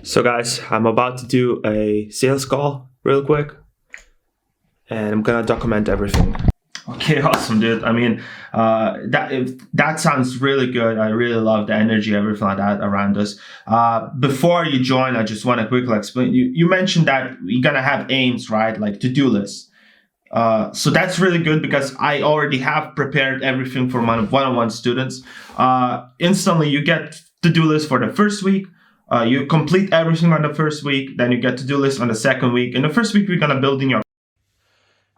So guys, I'm about to do a sales call real quick and I'm gonna document everything. Okay, awesome, dude. I mean, that sounds really good. I really love the energy, everything like that around us. Before you join, I just want to quickly explain. You mentioned that you're gonna have aims, right? Like to-do lists. So that's really good because I already have prepared everything for my one-on-one students. Instantly, you get to-do list for the first week. You complete everything on the first week, then you get to-do list on the second week. In the first week, we're gonna build in your.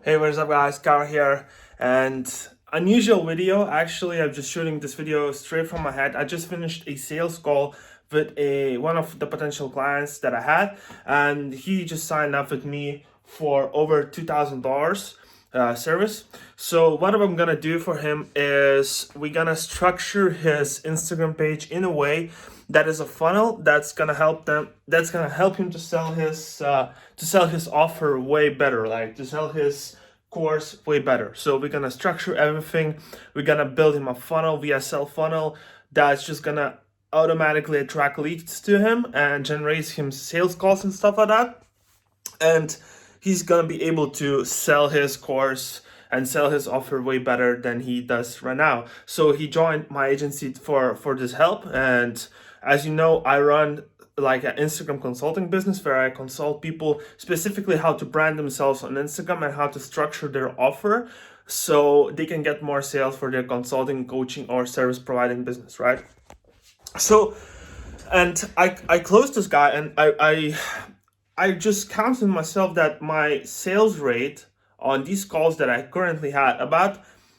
Hey, what's up, guys? Kara here, and unusual video. Actually, I'm just shooting this video straight from my head. I just finished a sales call with one of the potential clients that I had, and he just signed up with me for over $2,000 service. So what I'm gonna do for him is we're gonna structure his Instagram page in a way that is a funnel that's gonna help him to sell his offer way better, like to sell his course way better. So we're gonna structure everything. We're gonna build him a funnel via sell funnel that's just gonna automatically attract leads to him and generate him sales calls and stuff like that. And he's gonna be able to sell his course and sell his offer way better than he does right now. So he joined my agency for this help. And as you know, I run like an Instagram consulting business where I consult people specifically how to brand themselves on Instagram and how to structure their offer so they can get more sales for their consulting, coaching, or service providing business, right? So, and I closed this guy, and I just counted myself that my sales rate on these calls that I currently had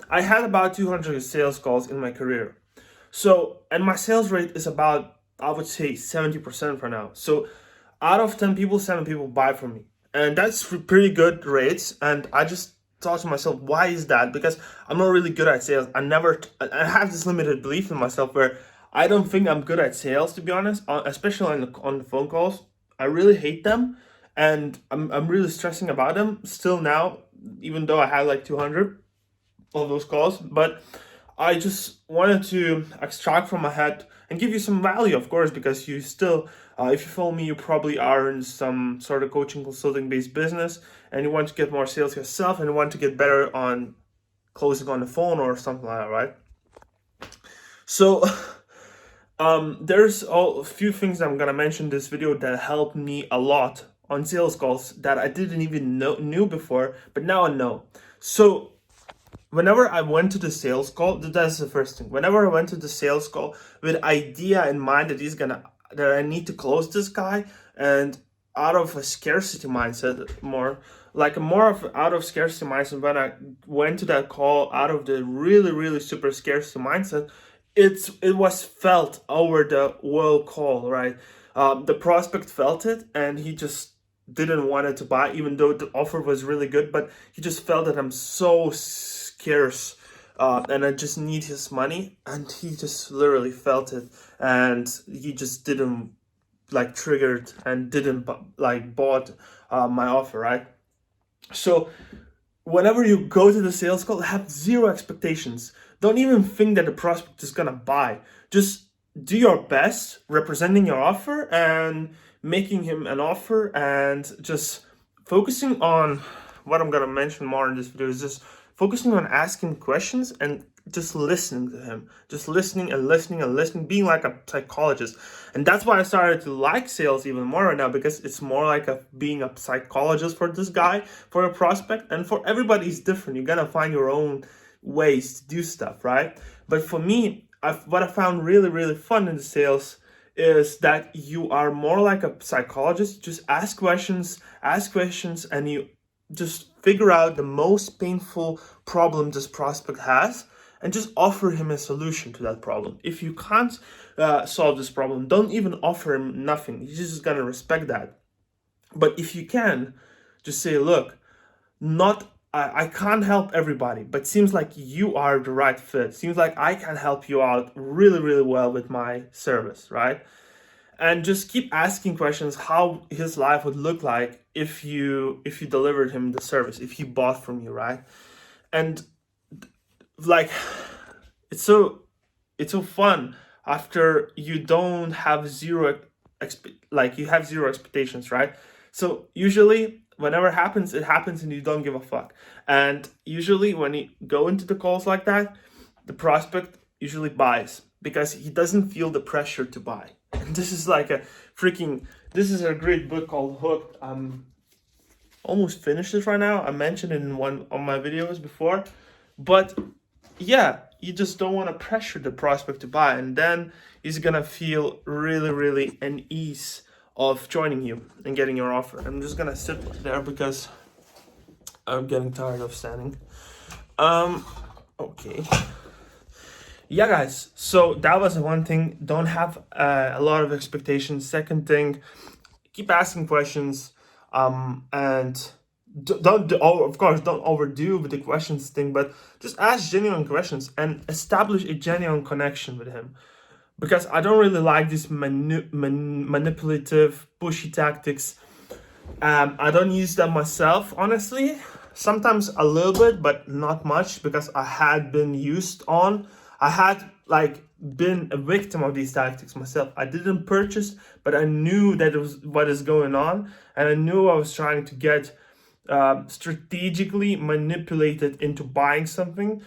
I had about 200 sales calls in my career. So, and my sales rate is about, I would say, 70% for now. So out of 10 people, 7 people buy from me. And that's pretty good rates. And I just thought to myself, why is that? Because I'm not really good at sales. I have this limited belief in myself where I don't think I'm good at sales, to be honest, especially on the phone calls. I really hate them, and I'm really stressing about them still now, even though I had like 200 of those calls. But I just wanted to extract from my head and give you some value, of course, because you still, if you follow me, you probably are in some sort of coaching consulting based business, and you want to get more sales yourself, and you want to get better on closing on the phone or something like that, right? So there's a few things I'm gonna mention in this video that helped me a lot on sales calls that I didn't even knew before, but now I know. So whenever I went to the sales call, that's the first thing. Whenever I went to the sales call with idea in mind that I need to close this guy, and out of a scarcity mindset, out of scarcity mindset, when I went to that call out of the really, really super scarcity mindset, it was felt over the whole call, right? The prospect felt it, and he just didn't want it to buy, even though the offer was really good. But he just felt that I'm so scarce, and I just need his money, and he just literally felt it, and he just didn't triggered and didn't bought my offer, right? So whenever you go to the sales call, have zero expectations. Don't even think that the prospect is gonna buy. Just do your best representing your offer and making him an offer, and just focusing on what I'm gonna mention more in this video is just focusing on asking questions and just listening to him, just listening and listening and listening, being like a psychologist. And that's why I started to like sales even more right now, because it's more like being a psychologist for this guy, for a prospect. And for everybody, it's different. You're gonna find your own ways to do stuff, right? But for me, what I found really, really fun in the sales is that you are more like a psychologist. You just ask questions, and you just figure out the most painful problem this prospect has, and just offer him a solution to that problem. If you can't solve this problem, don't even offer him nothing. He's just gonna respect that. But if you can, just say, look, I can't help everybody, but seems like you are the right fit. Seems like I can help you out really, really well with my service, right? And just keep asking questions how his life would look like if you delivered him the service, if he bought from you, right? And like, it's so fun after you don't have zero like you have zero expectations, right? So usually whenever it happens and you don't give a fuck. And usually when you go into the calls like that, the prospect usually buys because he doesn't feel the pressure to buy. And this is like this is a great book called Hooked. Almost finished it right now. I mentioned it in one of my videos before, but yeah, you just don't want to pressure the prospect to buy, and then he's gonna feel really an ease of joining you and getting your offer. I'm just gonna sit there because I'm getting tired of standing. Okay. Yeah, guys, so that was one thing. Don't have a lot of expectations. Second thing, keep asking questions, and of course, don't overdo with the questions thing, but just ask genuine questions and establish a genuine connection with him. Because I don't really like these manipulative, pushy tactics. I don't use them myself, honestly. Sometimes a little bit, but not much, because I had been a victim of these tactics myself. I didn't purchase, but I knew that it was what is going on, and I knew I was trying to get strategically manipulated into buying something.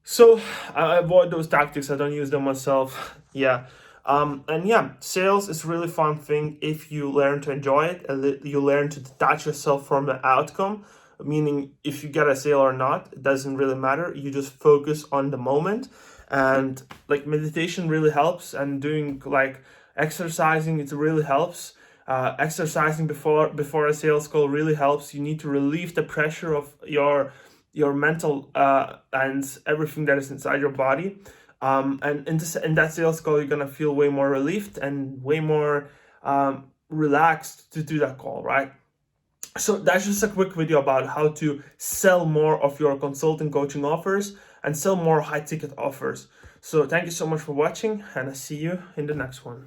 So I avoid those tactics. I don't use them myself. Yeah. And yeah, sales is a really fun thing if you learn to enjoy it and you learn to detach yourself from the outcome. Meaning, if you get a sale or not, it doesn't really matter. You just focus on the moment, and like meditation really helps, and doing like exercising, it really helps. Exercising before a sales call really helps. You need to relieve the pressure of your mental and everything that is inside your body. And in that sales call, you're gonna feel way more relieved and way more relaxed to do that call, right? So that's just a quick video about how to sell more of your consulting coaching offers and sell more high ticket offers. So thank you so much for watching, and I see you in the next one.